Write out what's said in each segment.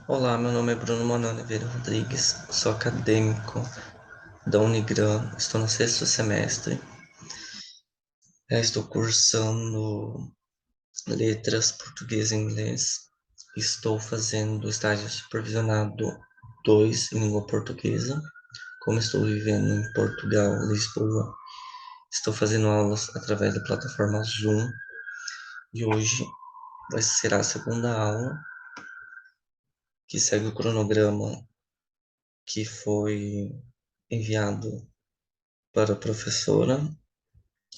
Olá, meu nome é Bruno Manuel Oliveira Rodrigues, sou acadêmico da Unigran, estou no sexto semestre, estou cursando letras português e inglês, estou fazendo estágio supervisionado 2 em língua portuguesa, como estou vivendo em Portugal, Lisboa, estou fazendo aulas através da plataforma Zoom e hoje será a segunda aula, que segue o cronograma que foi enviado para a professora.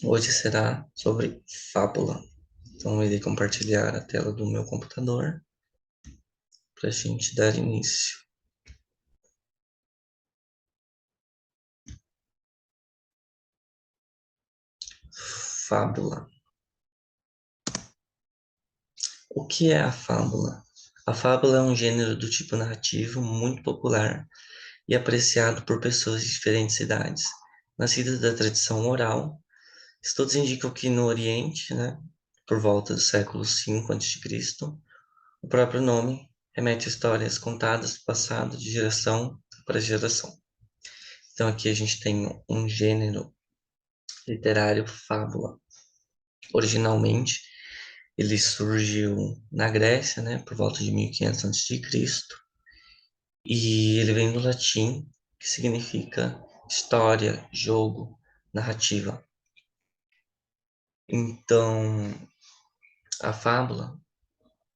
Hoje será sobre fábula. Então, eu irei compartilhar a tela do meu computador para a gente dar início. Fábula. O que é a fábula? A fábula é um gênero do tipo narrativo muito popular e apreciado por pessoas de diferentes idades. Nascida da tradição oral, estudos indicam que no Oriente, né, por volta do século V a.C., o próprio nome remete a histórias contadas do passado de geração para geração. Então aqui a gente tem um gênero literário fábula. Originalmente ele surgiu na Grécia, né, por volta de 1500 a.C., e ele vem do latim, que significa história, jogo, narrativa. Então, a fábula,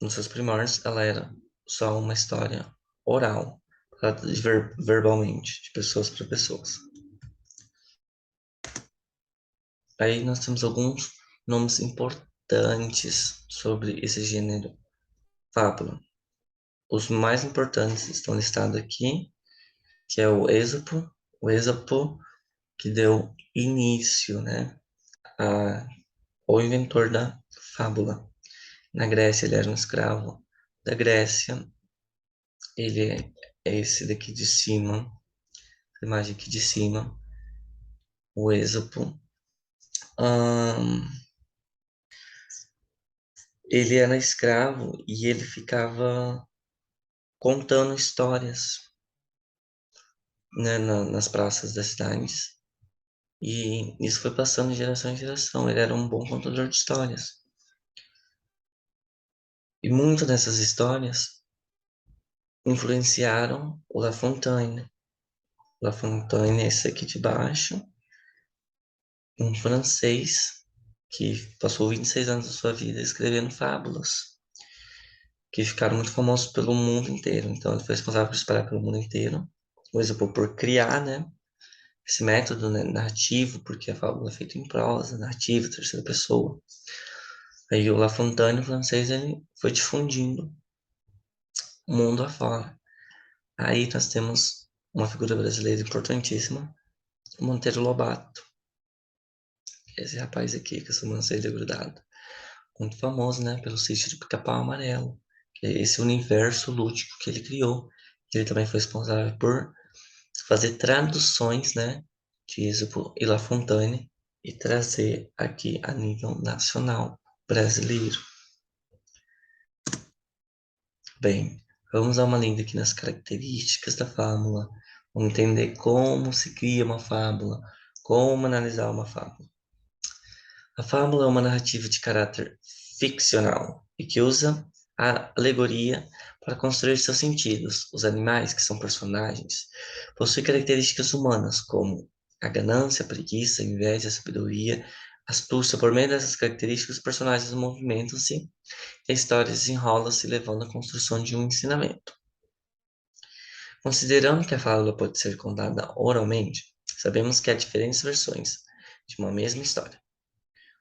nos seus primórdios, ela era só uma história oral, verbalmente, de pessoas para pessoas. Aí nós temos alguns nomes importantes sobre esse gênero fábula. Os mais importantes estão listados aqui, que é o Ésopo que deu início, né, ao inventor da fábula. Na Grécia ele era um escravo da Grécia, ele é esse daqui de cima, a imagem aqui de cima, o Ésopo. Ahn, ele era escravo e ele ficava contando histórias, né, nas praças das cidades. E isso foi passando de geração em geração. Ele era um bom contador de histórias. E muitas dessas histórias influenciaram o La Fontaine. La Fontaine é esse aqui de baixo, um francês que passou 26 anos da sua vida escrevendo fábulas, que ficaram muito famosos pelo mundo inteiro. Então, ele foi responsável por espalhar pelo mundo inteiro. O exemplo por criar, né, esse método, né, narrativo, porque a fábula é feita em prosa, narrativa, terceira pessoa. Aí o La Fontaine, o francês, ele foi difundindo o mundo afora. Aí nós temos uma figura brasileira importantíssima, o Monteiro Lobato. Esse rapaz aqui, com essa sobrancelha grudada. Muito famoso, né, pelo sítio do Pica-Pau Amarelo. Que é esse universo lúdico que ele criou. Ele também foi responsável por fazer traduções, né, de Êxodo e La Fontaine e trazer aqui a nível nacional brasileiro. Bem, vamos dar uma lida aqui nas características da fábula. Vamos entender como se cria uma fábula, como analisar uma fábula. A fábula é uma narrativa de caráter ficcional e que usa a alegoria para construir seus sentidos. Os animais, que são personagens, possuem características humanas, como a ganância, a preguiça, a inveja, a sabedoria, a astúcia. Por meio dessas características, os personagens movimentam-se e a história desenrola-se, levando à construção de um ensinamento. Considerando que a fábula pode ser contada oralmente, sabemos que há diferentes versões de uma mesma história,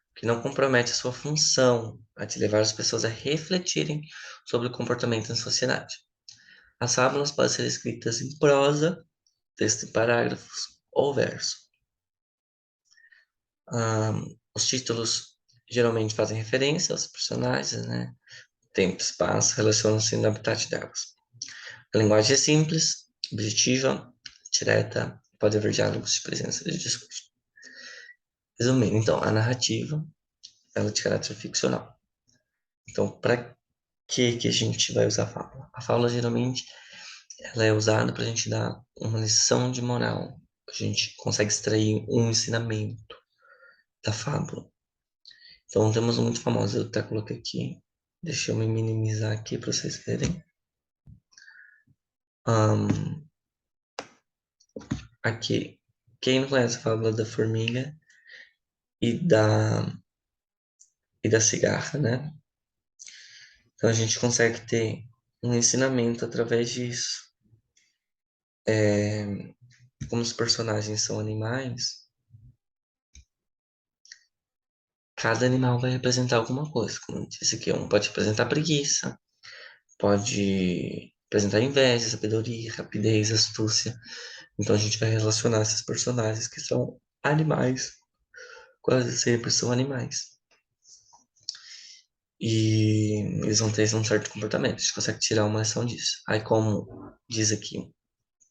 o que não compromete a sua função, a de levar as pessoas a refletirem sobre o comportamento na sociedade. As fábulas podem ser escritas em prosa, texto em parágrafos ou verso. Os títulos geralmente fazem referência aos personagens, né? Tempo, espaço, relacionam-se no habitat delas. A linguagem é simples, objetiva, direta, pode haver diálogos de presença de discurso. Resumindo, então, a narrativa ela é de caráter ficcional. Então, para que a gente vai usar a fábula? A fábula geralmente ela é usada para a gente dar uma lição de moral. A gente consegue extrair um ensinamento da fábula. Então temos um muito famoso, eu até coloquei aqui. Deixa eu me minimizar aqui para vocês verem. Ahn, aqui. Quem não conhece a fábula da formiga e da cigarra, né? Então a gente consegue ter um ensinamento através disso. É, como os personagens são animais, cada animal vai representar alguma coisa. Como eu disse aqui, um pode representar preguiça, pode representar inveja, sabedoria, rapidez, astúcia. Então a gente vai relacionar esses personagens que são animais, quase sempre são animais. E eles vão ter um certo comportamento, a gente consegue tirar uma lição disso. Aí, como diz aqui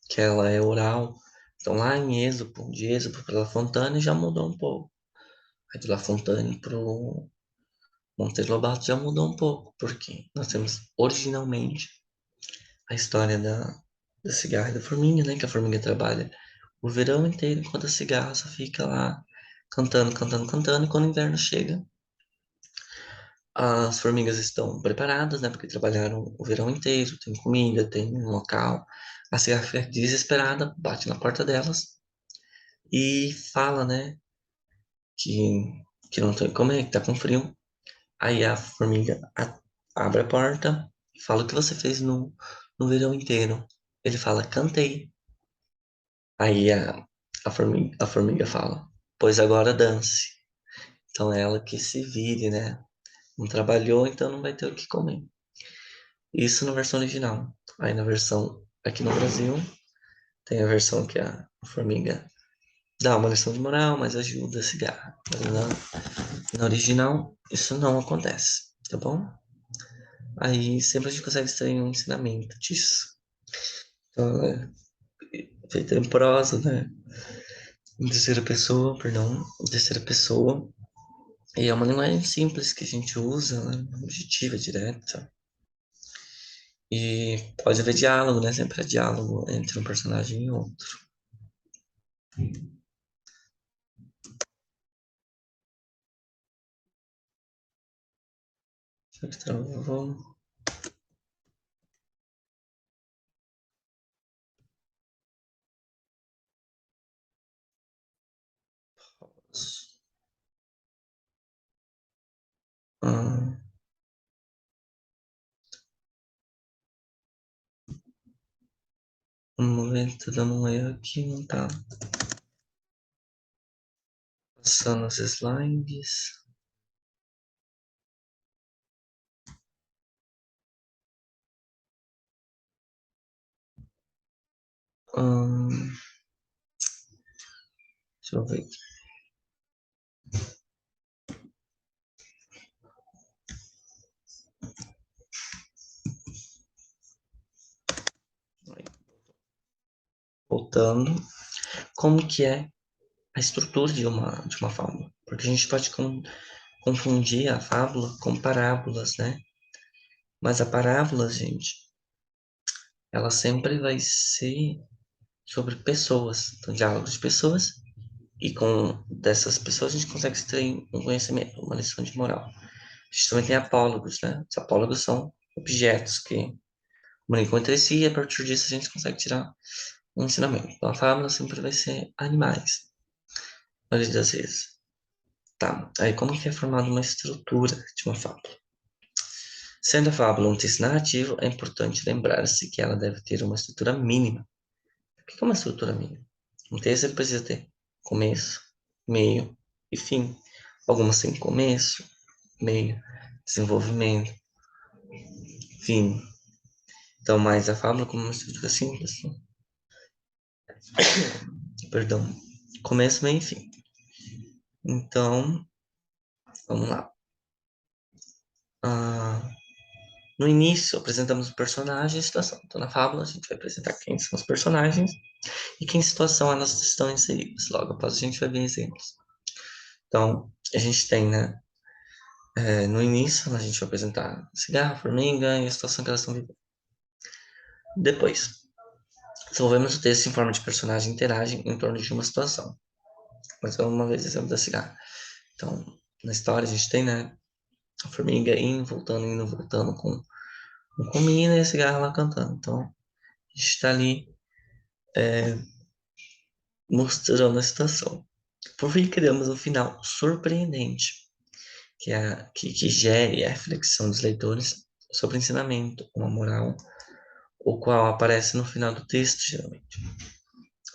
que ela é oral, então lá em Êxodo, de Êxodo para La Fontaine já mudou um pouco. Aí de La Fontaine para o Monteiro Lobato já mudou um pouco, porque nós temos originalmente a história da cigarra e da formiga, né? Que a formiga trabalha o verão inteiro, enquanto a cigarra só fica lá cantando, cantando, cantando, e quando o inverno chega, as formigas estão preparadas, né? Porque trabalharam o verão inteiro, tem comida, tem um local. A cigarra fica desesperada, bate na porta delas e fala, né? Que, que não tem o que comer, que tá com frio. Aí a formiga abre a porta e fala o que você fez no verão inteiro. Ele fala, cantei. Aí a formiga fala, pois agora dance. Então é ela que se vire, né? Não trabalhou, então não vai ter o que comer. Isso na versão original. Aí na versão aqui no Brasil, tem a versão que a formiga dá uma lição de moral, mas ajuda a cigarra. Mas na original, isso não acontece, tá bom? Aí sempre a gente consegue extrair um ensinamento disso. Então, é feita em prosa, né? Em terceira pessoa, perdão, em terceira pessoa. E é uma linguagem simples que a gente usa, né? Objetiva, direta. E pode haver diálogo, né? Sempre há diálogo entre um personagem e outro. Será que travou? Ah, vamos ver, tá dando um erro aqui, não tá passando os slides. Ah, deixa eu ver aqui. Voltando. Como que é a estrutura de uma fábula? Porque a gente pode confundir a fábula com parábolas, né? Mas a parábola, gente, ela sempre vai ser sobre pessoas. Então, diálogos de pessoas. E com dessas pessoas a gente consegue extrair um conhecimento, uma lição de moral. A gente também tem apólogos, né? Os apólogos são objetos que comunicam entre si e a partir disso a gente consegue tirar um ensinamento. Então a fábula sempre vai ser animais, a maioria das vezes. Tá, aí como que é formada uma estrutura de uma fábula? Sendo a fábula um texto narrativo, é importante lembrar-se que ela deve ter uma estrutura mínima. O que é uma estrutura mínima? Um texto ele precisa ter começo, meio e fim. Algumas têm começo, meio, desenvolvimento, fim. Então, mais a fábula como uma estrutura simples, perdão, começo, meio e fim. Então, vamos lá. Ah, no início, apresentamos o personagem e a situação. Então, na fábula, a gente vai apresentar quem são os personagens e que em situação elas estão inseridas. Logo após, a gente vai ver exemplos. Então, a gente tem, né, No início, a gente vai apresentar cigarro, formiga e a situação que elas estão vivendo. Depois, desenvolvemos o texto em forma de personagem interagem em torno de uma situação. Mas uma vez exemplo da cigarra. Então, na história a gente tem, né, a formiga indo, voltando com comida e a cigarra lá cantando. Então, a gente está ali mostrando a situação. Por fim, criamos um final surpreendente, que gere a reflexão dos leitores sobre o ensinamento, uma moral, o qual aparece no final do texto, geralmente.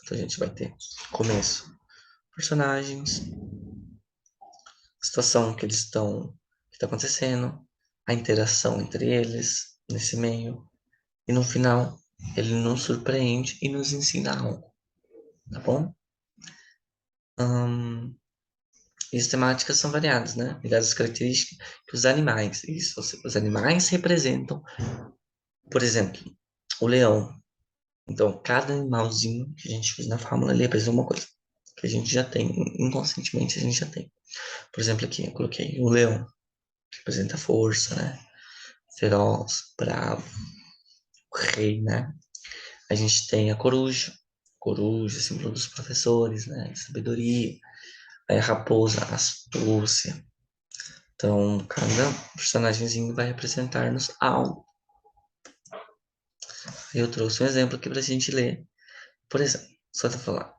Então, a gente vai ter começo, personagens, situação que está acontecendo, a interação entre eles nesse meio, e no final ele nos surpreende e nos ensina algo, tá bom? E as temáticas são variadas, né? Ligadas às características que os animais, isso, os animais representam, por exemplo, o leão. Então, cada animalzinho que a gente fez na fábula, ele representa uma coisa que a gente já tem, inconscientemente a gente já tem. Por exemplo, aqui eu coloquei o leão, que representa força, né? Feroz, bravo, o rei, né? A gente tem a coruja, coruja, símbolo dos professores, né? De sabedoria. Aí a raposa, astúcia. Então, cada personagemzinho vai representar-nos algo. Eu trouxe um exemplo aqui pra gente ler. Por exemplo, só pra falar.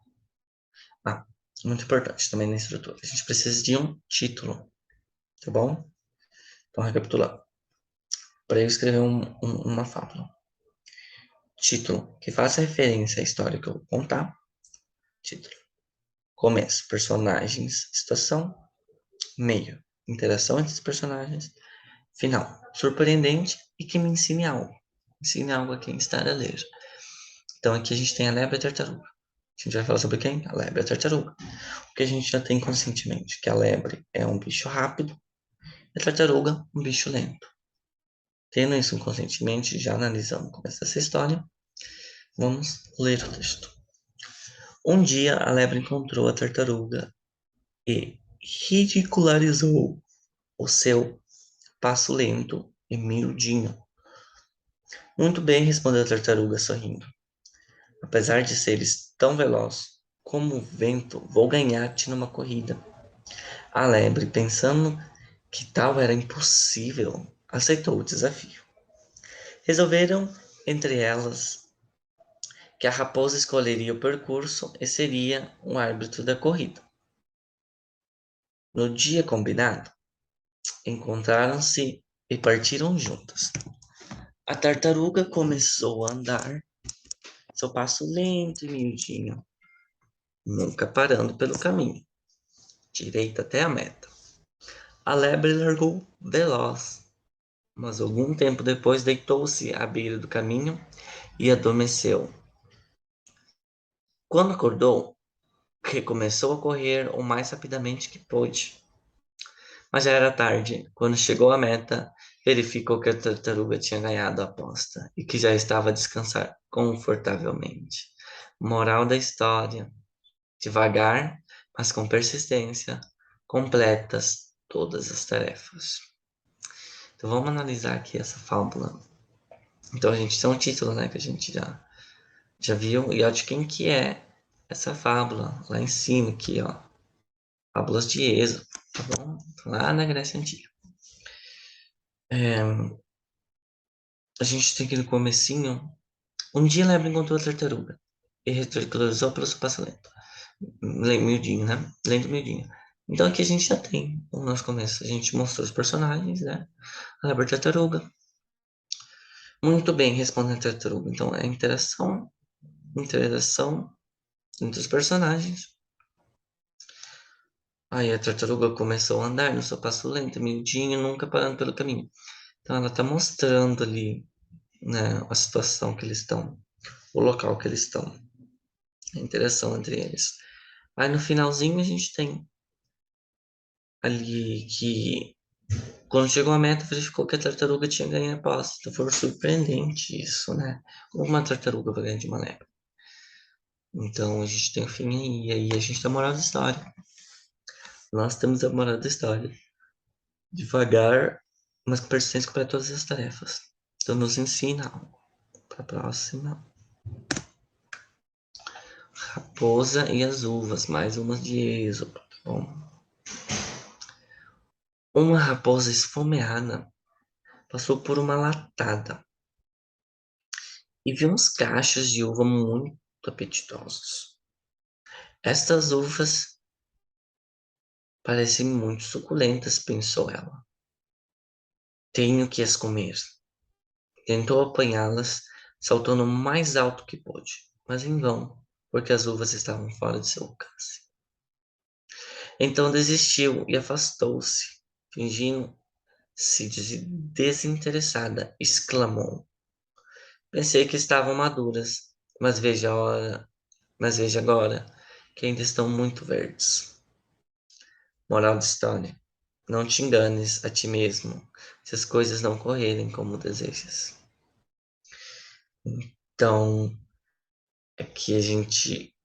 Ah, muito importante também na estrutura. A gente precisa de um título, tá bom? Então, recapitulando. Para eu escrever uma fábula. Título que faça referência à história que eu vou contar. Título. Começo. Personagens, situação. Meio. Interação entre os personagens. Final. Surpreendente e que me ensine algo. Ensine algo a quem está a ler. Então aqui a gente tem a lebre e a tartaruga. A gente vai falar sobre quem? A lebre e a tartaruga. O que a gente já tem conscientemente, que a lebre é um bicho rápido e a tartaruga um bicho lento. Tendo isso inconscientemente, já analisando como é essa história, vamos ler o texto. Um dia a lebre encontrou a tartaruga e ridicularizou o seu passo lento e miudinho. Muito bem, respondeu a tartaruga, sorrindo. Apesar de seres tão veloz como o vento, vou ganhar-te numa corrida. A lebre, pensando que tal era impossível, aceitou o desafio. Resolveram entre elas que a raposa escolheria o percurso e seria o árbitro da corrida. No dia combinado, encontraram-se e partiram juntas. A tartaruga começou a andar, seu passo lento e miudinho, nunca parando pelo caminho, direito até a meta. A lebre largou veloz, mas algum tempo depois deitou-se à beira do caminho e adormeceu. Quando acordou, recomeçou a correr o mais rapidamente que pôde. Mas já era tarde. Quando chegou à meta, verificou que a tartaruga tinha ganhado a aposta e que já estava a descansar confortavelmente. Moral da história: devagar, mas com persistência, completas todas as tarefas. Então vamos analisar aqui essa fábula. Então a gente tem um título, né, que a gente já viu, e ó, de quem que é essa fábula, lá em cima, aqui, ó. Fábulas de Êxodo, tá bom? Lá na Grécia Antiga. É, a gente tem aqui no comecinho. Um dia a lebre encontrou a tartaruga e retrocusou pelo seu passo lento. Miudinho, né? Lento miudinho. Então aqui a gente já tem o nosso começo. A gente mostrou os personagens, né? A lebre e a tartaruga. Muito bem, responde a tartaruga. Então é interação entre os personagens. Aí a tartaruga começou a andar no seu passo lento, miudinho, nunca parando pelo caminho. Então ela está mostrando ali, né, a situação que eles estão, o local que eles estão, a interação entre eles. Aí no finalzinho a gente tem ali que quando chegou a meta verificou que a tartaruga tinha ganho a aposta. Então foi surpreendente isso, né? Como uma tartaruga vai ganhar de uma lebre? Então a gente tem o fim aí, e aí a gente tem a moral da história. Nós temos a moral da história. devagar, mas com persistência para todas as tarefas. Então nos ensina algo. Para a próxima. Raposa e as uvas, mais umas de Êxodo, tá bom? Uma raposa esfomeada passou por uma latada e viu uns cachos de uva muito apetitosos. Estas uvas parecem muito suculentas, pensou ela. Tenho que as comer. Tentou apanhá-las, saltando o mais alto que pôde, mas em vão, porque as uvas estavam fora de seu alcance. Então desistiu e afastou-se, fingindo-se desinteressada, exclamou: Pensei que estavam maduras, mas veja agora que ainda estão muito verdes. Moral da história: não te enganes a ti mesmo se as coisas não correrem como desejas. Então, aqui a gente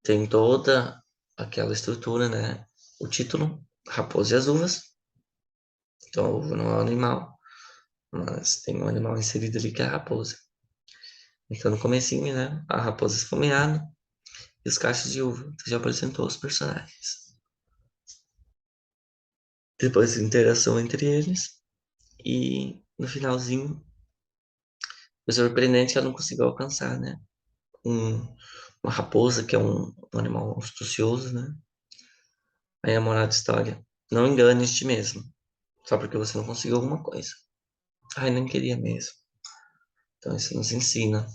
tem toda aquela estrutura, né? O título, Raposa e as Uvas. Então, a uva não é um animal, mas tem um animal inserido ali que é a raposa. Então, no comecinho, né? A raposa esfomeada e os cachos de uva. Você já apresentou os personagens. Depois, a interação entre eles. E no finalzinho, foi surpreendente que ela não conseguiu alcançar, né? Um, uma raposa, que é um animal astucioso, né? Aí a moral da história: não engane este mesmo, só porque você não conseguiu alguma coisa. Ai, nem queria mesmo. Então isso nos ensina.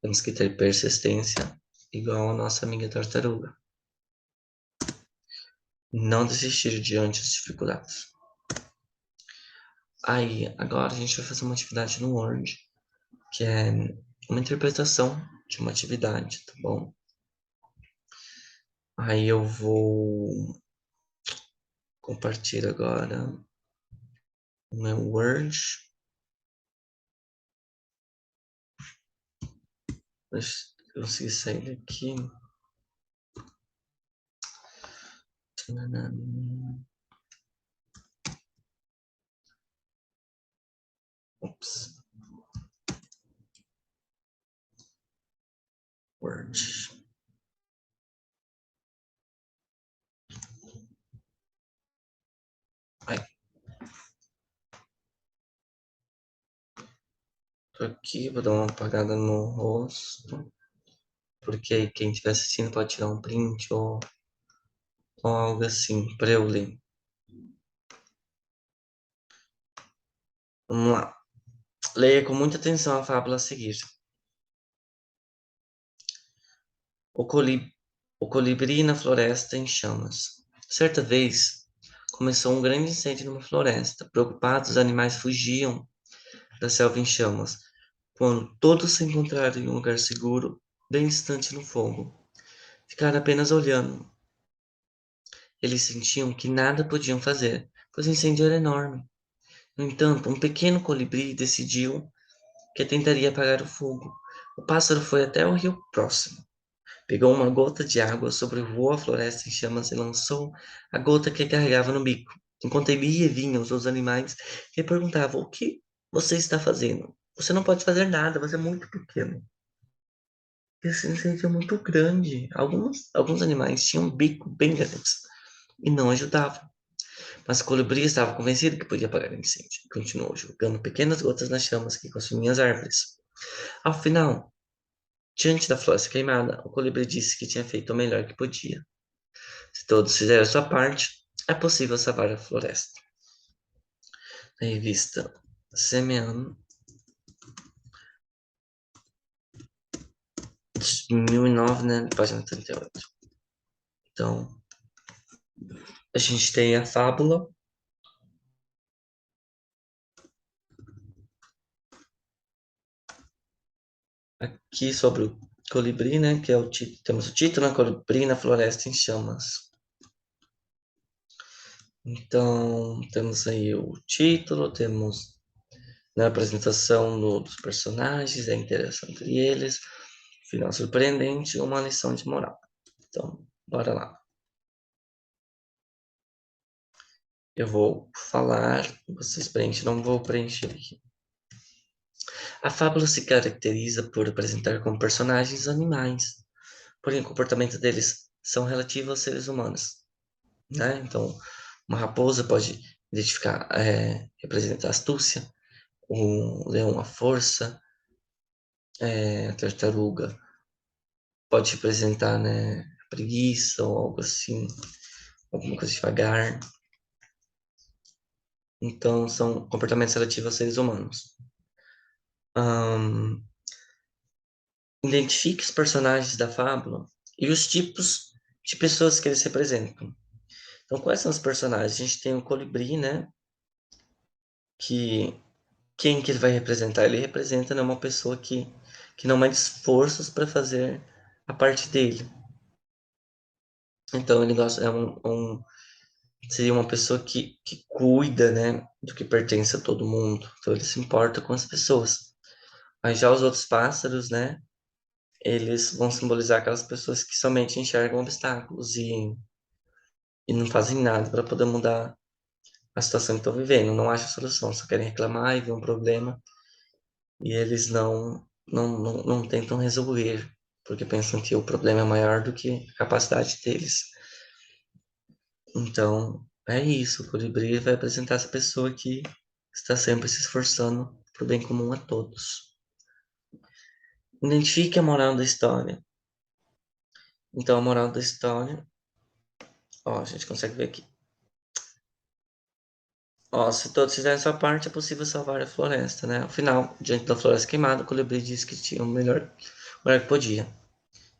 Temos que ter persistência, igual a nossa amiga tartaruga. Não desistir diante das dificuldades. Aí, agora a gente vai fazer uma atividade no Word, que é uma interpretação de uma atividade, tá bom? Aí eu vou compartilhar agora o meu Word. Deixa eu conseguir sair daqui. Ops, Word. Ai, tô aqui, vou dar uma apagada no rosto, porque aí quem estiver assistindo pode tirar um print ou algo assim, para eu ler. Vamos lá. Leia com muita atenção a fábula a seguir. O, coli... o colibri na floresta em chamas. Certa vez, começou um grande incêndio numa floresta. Preocupados, os animais fugiam da selva em chamas. Quando todos se encontraram em um lugar seguro, bem distante no fogo, ficaram apenas olhando. Eles sentiam que nada podiam fazer, pois o incêndio era enorme. No entanto, um pequeno colibri decidiu que tentaria apagar o fogo. O pássaro foi até o rio próximo. Pegou uma gota de água, sobrevoou a floresta em chamas e lançou a gota que carregava no bico. Enquanto ele ia e vinha, os outros animais lhe perguntavam: O que você está fazendo? Você não pode fazer nada, você é muito pequeno. Esse incêndio é muito grande. Alguns animais tinham um bico bem grandes e não ajudavam. Mas o colibri estava convencido que podia apagar o incêndio e continuou jogando pequenas gotas nas chamas que consumiam as árvores. Ao final, diante da floresta queimada, o colibri disse que tinha feito o melhor que podia. Se todos fizerem a sua parte, é possível salvar a floresta. Na revista Semeando, de 2009, né, página 38. Então, a gente tem a fábula. Aqui sobre o colibri, né, que é temos o título, né, Colibri na Floresta em Chamas. Então, temos aí o título, temos na apresentação dos personagens, a interação entre eles, final surpreendente e uma lição de moral. Então, bora lá. Eu vou falar, vocês preenchem, não vou preencher aqui. A fábula se caracteriza por apresentar como personagens animais, porém o comportamento deles são relativos aos seres humanos, né? Então, uma raposa pode identificar, representar a astúcia, o leão a força, a tartaruga pode representar, né, a preguiça ou algo assim, alguma coisa devagar. Então, são comportamentos relativos aos seres humanos. Ahn, Identifique os personagens da fábula e os tipos de pessoas que eles representam. Então, quais são os personagens? A gente tem o colibri, né? Que quem que ele vai representar? Ele representa, né, uma pessoa que não mede esforços para fazer a parte dele. Então, ele gosta, seria uma pessoa que cuida, né, do que pertence a todo mundo. Então, ele se importa com as pessoas. Mas já os outros pássaros, né, eles vão simbolizar aquelas pessoas que somente enxergam obstáculos e não fazem nada para poder mudar a situação que estão vivendo, não acham solução, só querem reclamar e ver um problema e eles não tentam resolver, porque pensam que o problema é maior do que a capacidade deles. Então, é isso, o colibri vai apresentar essa pessoa que está sempre se esforçando para o bem comum a todos. Identifique a moral da história. Então, a moral da história, ó, a gente consegue ver aqui. Ó, se todos fizerem sua parte, é possível salvar a floresta, né? Afinal, diante da floresta queimada, o colibri disse que tinha o melhor que podia.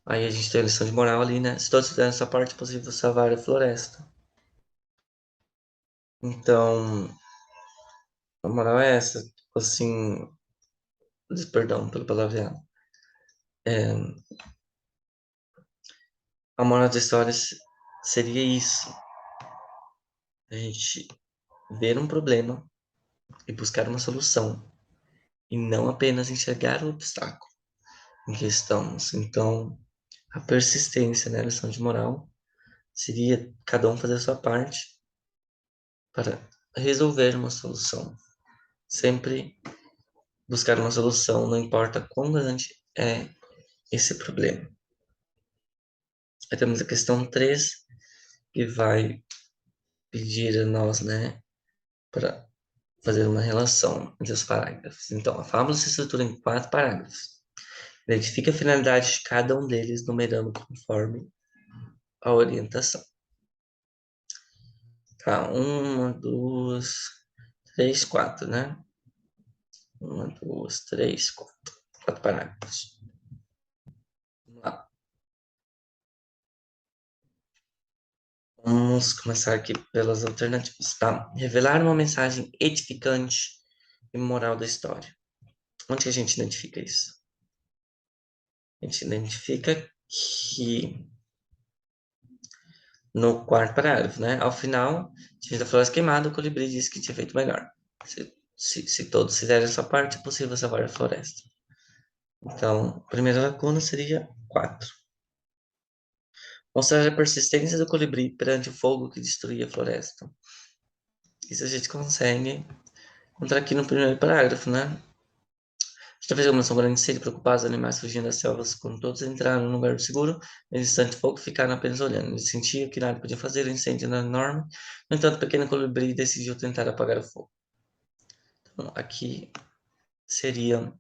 Aí a gente tem a lição de moral ali, né? Se todos fizerem sua parte, é possível salvar a floresta. Então, a moral é essa. Tipo assim, perdão pelo palavreado. É, a moral da história seria isso. A gente ver um problema e buscar uma solução. E não apenas enxergar o obstáculo em que estamos. Então, a persistência, né? A lição de moral seria cada um fazer a sua parte para resolver uma solução. Sempre buscar uma solução, não importa quão grande é esse problema. Aí temos a questão 3 que vai pedir a nós, né, para fazer uma relação entre os parágrafos. Então, a fábula se estrutura em 4 parágrafos. Identifique a finalidade de cada um deles, numerando conforme a orientação. Tá, uma, duas, três, quatro, né? Uma, duas, três, quatro. 4 parágrafos. Vamos lá. Vamos começar aqui pelas alternativas, tá? Revelar uma mensagem edificante e moral da história. Onde que a gente identifica isso? A gente identifica que no quarto parágrafo, né? Ao final, diante da floresta queimada, o colibri disse que tinha feito melhor. Se todos fizerem a sua parte, é possível salvar a floresta. Então, a primeira lacuna seria 4. Mostrar a persistência do colibri perante o fogo que destruía a floresta. Isso a gente consegue encontrar aqui no primeiro parágrafo, né? Esta vez, como são grandes sede preocupados, os animais fugindo das selvas, quando todos entraram no lugar seguro, nesse instante fogo ficaram apenas olhando. Ele sentia que nada podia fazer, o incêndio era enorme. No entanto, o pequeno colibri decidiu tentar apagar o fogo. Então, aqui seria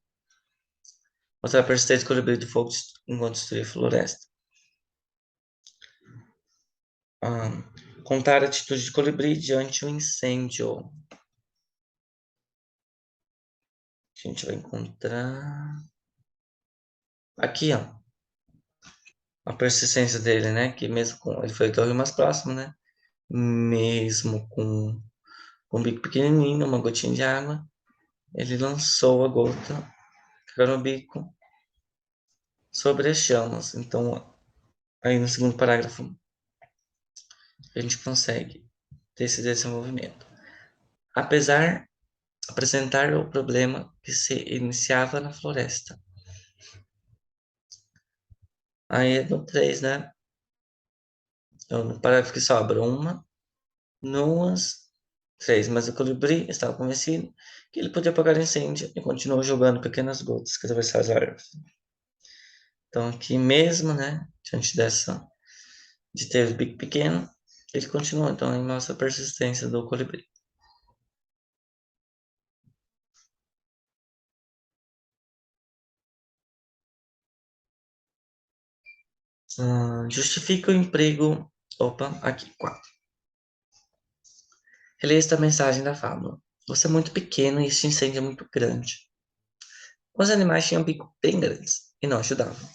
mostrar a persistência do colibri de fogo enquanto destruía a floresta. Contar a atitude de colibri diante do incêndio. A gente vai encontrar aqui, ó, a persistência dele, né? Que mesmo com ele foi até o rio mais próximo, né? Mesmo com um bico pequenininho, uma gotinha de água, ele lançou a gota, caiu no bico sobre as chamas. Então, aí no segundo parágrafo, a gente consegue ter esse desenvolvimento. Apesar apresentar o problema que se iniciava na floresta. Aí no 3, né? Então, no parágrafo que sobra uma, duas. 3. Mas o colibri estava convencido que ele podia apagar o incêndio e continuou jogando pequenas gotas que atravessaram as árvores. Então, aqui mesmo, né, diante de ter o bico pequeno, ele continuou. Então, aí mostra a persistência do colibri. Justifica o emprego. Opa, aqui, 4. Releia esta mensagem da fábula. Você é muito pequeno e este incêndio é muito grande. Os animais tinham bico bem grandes e não ajudavam.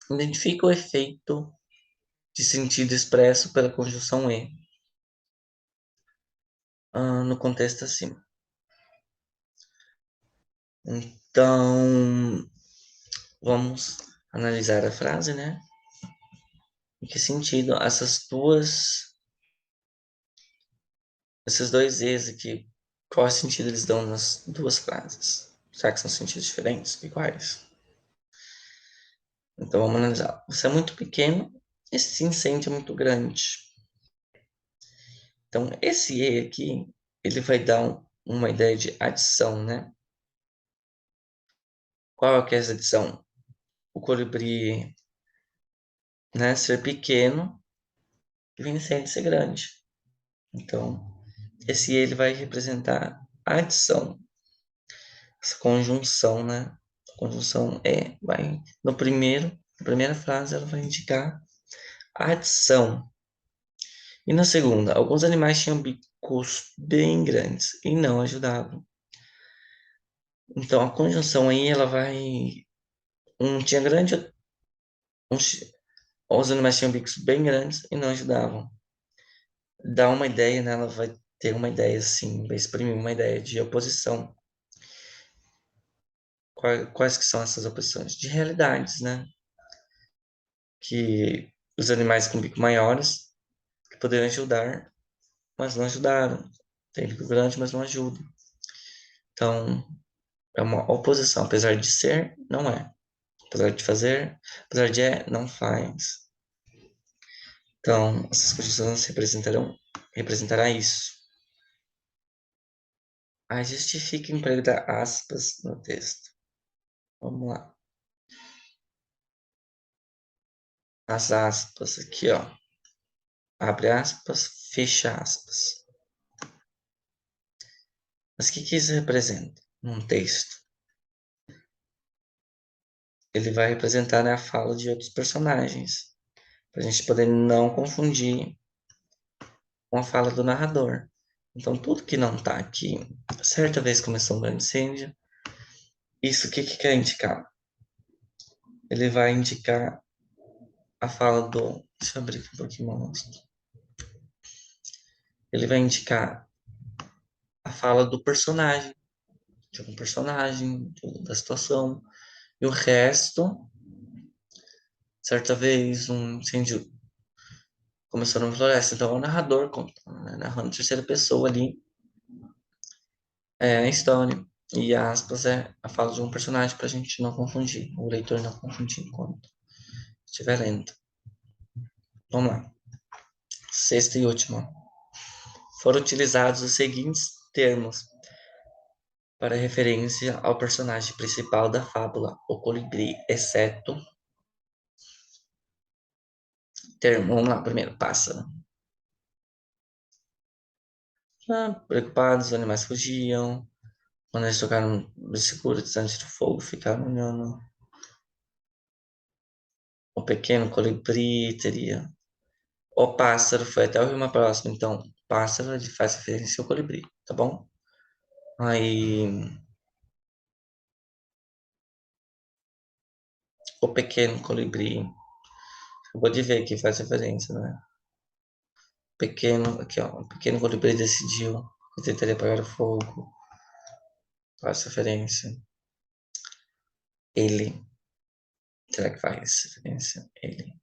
Identifica o efeito de sentido expresso pela conjunção e, no contexto acima. Então, vamos analisar a frase, né? Em que sentido esses dois e's aqui, qual sentido eles dão nas duas frases? Será que são sentidos diferentes, iguais? Então vamos analisar. Você é muito pequeno, esse incêndio é muito grande. Então esse e aqui, ele vai dar uma ideia de adição, né? Qual é que é essa adição? O colibri, né, ser pequeno e o incêndio ser grande. Então, esse ele vai representar a adição, essa conjunção, né? A conjunção vai no primeiro, na primeira frase ela vai indicar a adição. E na segunda, alguns animais tinham bicos bem grandes e não ajudavam. Então a conjunção aí ela vai um tinha grande, um, os animais tinham bicos bem grandes e não ajudavam. Dá uma ideia, né? Ela vai ter uma ideia assim, vai exprimir uma ideia de oposição. Quais que são essas oposições? De realidades, né? Que os animais com bico maiores que poderiam ajudar, mas não ajudaram. Tem bico grande, mas não ajudam. Então, é uma oposição. Apesar de ser, não é. Apesar de fazer, apesar de não faz. Então, essas condições representará isso. Aí justifica o emprego da aspas no texto. Vamos lá. As aspas aqui, ó. Abre aspas, fecha aspas. Mas o que isso representa num texto? Ele vai representar, né, a fala de outros personagens, para a gente poder não confundir com a fala do narrador. Então, tudo que não está aqui, certa vez começou um grande incêndio, isso o que quer indicar? Ele vai indicar a fala do. Deixa eu abrir aqui um pouquinho mais. Ele vai indicar a fala do personagem, de algum personagem, da situação, e o resto, certa vez, um incêndio começou numa floresta, então é o narrador contando, né? Narrando em terceira pessoa ali a história. E aspas é a fala de um personagem para a gente não confundir, o leitor não confundir enquanto estiver lendo. Vamos lá. Sexta e última. Foram utilizados os seguintes termos para referência ao personagem principal da fábula, o colibri, exceto termo. Vamos lá, primeiro, pássaro. Preocupados, os animais fugiam. Quando eles tocaram de seguro distante do fogo, ficaram olhando. O pequeno colibri teria. O pássaro foi até o rio mais próximo, então pássaro ele faz referência ao colibri, tá bom? Aí o pequeno colibri, acabou de ver que faz referência, né? Pequeno, aqui ó, o pequeno colibri decidiu que tentaria apagar o fogo, faz referência. Ele, será que faz referência? Ele.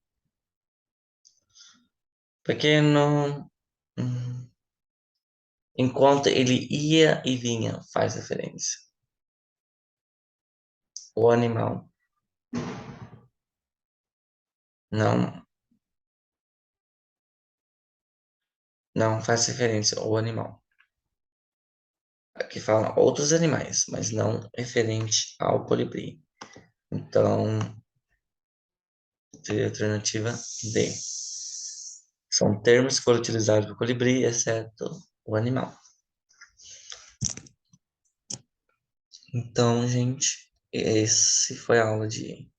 Pequeno, hum, enquanto ele ia e vinha, faz referência. O animal, não, não faz referência ao animal. Aqui fala outros animais, mas não referente ao colibri. Então, seria a alternativa D. São termos que foram utilizados para o colibri, exceto o animal. Então, gente, esse foi a aula de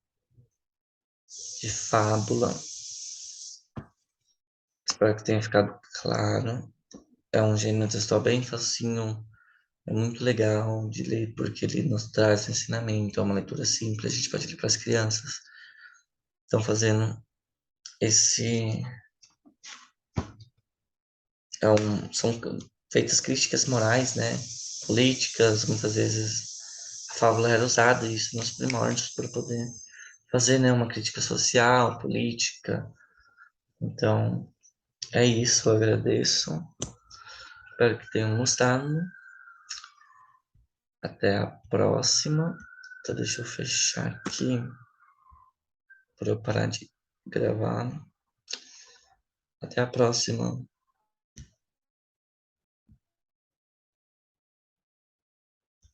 fábula. Espero que tenha ficado claro. É um gênero textual bem facinho, é muito legal de ler porque ele nos traz ensinamento, é uma leitura simples, a gente pode ler para as crianças. Estão fazendo esse são feitas críticas morais, né? Políticas, muitas vezes a fábula era usada isso nos primórdios para poder fazer, né, uma crítica social, política. Então, é isso, eu agradeço. Espero que tenham gostado. Até a próxima. Então, deixa eu fechar aqui para eu parar de gravar. Até a próxima.